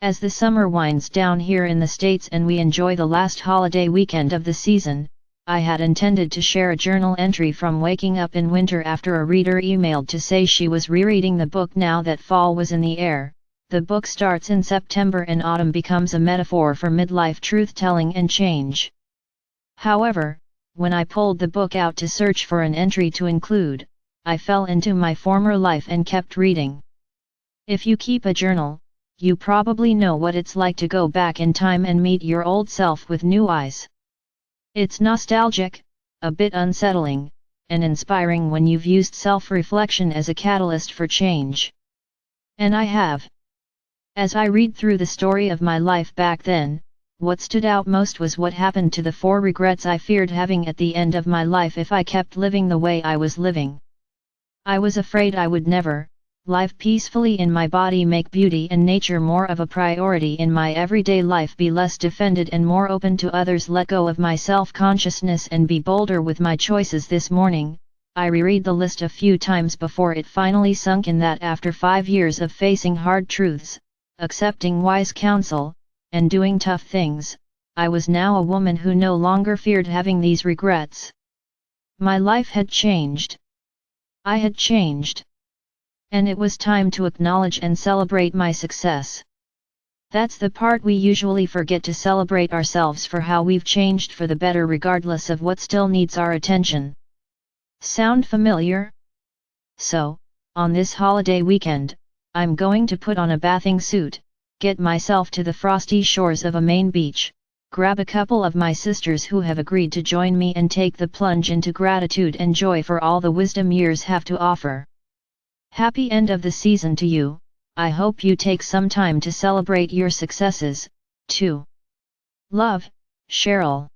As the summer winds down here in the States and we enjoy the last holiday weekend of the season, I had intended to share a journal entry from waking up in winter after a reader emailed to say she was rereading the book now that fall was in the air. The book starts in September and autumn becomes a metaphor for midlife truth-telling and change. However, when I pulled the book out to search for an entry to include, I fell into my former life and kept reading. If you keep a journal, you probably know what it's like to go back in time and meet your old self with new eyes. It's nostalgic, a bit unsettling, and inspiring when you've used self-reflection as a catalyst for change. And I have. As I read through the story of my life back then, what stood out most was what happened to the 4 regrets I feared having at the end of my life if I kept living the way I was living. I was afraid I would never live peacefully in my body, make beauty and nature more of a priority in my everyday life, be less defended and more open to others, let go of my self-consciousness and be bolder with my choices. This morning, I reread the list a few times before it finally sunk in that after 5 years of facing hard truths, accepting wise counsel, and doing tough things, I was now a woman who no longer feared having these regrets. My life had changed. I had changed. And it was time to acknowledge and celebrate my success. That's the part we usually forget, to celebrate ourselves for how we've changed for the better regardless of what still needs our attention. Sound familiar? So, on this holiday weekend, I'm going to put on a bathing suit, get myself to the frosty shores of a Maine beach, grab a couple of my sisters who have agreed to join me and take the plunge into gratitude and joy for all the wisdom years have to offer. Happy end of the season to you. I hope you take some time to celebrate your successes, too. Love, Cheryl.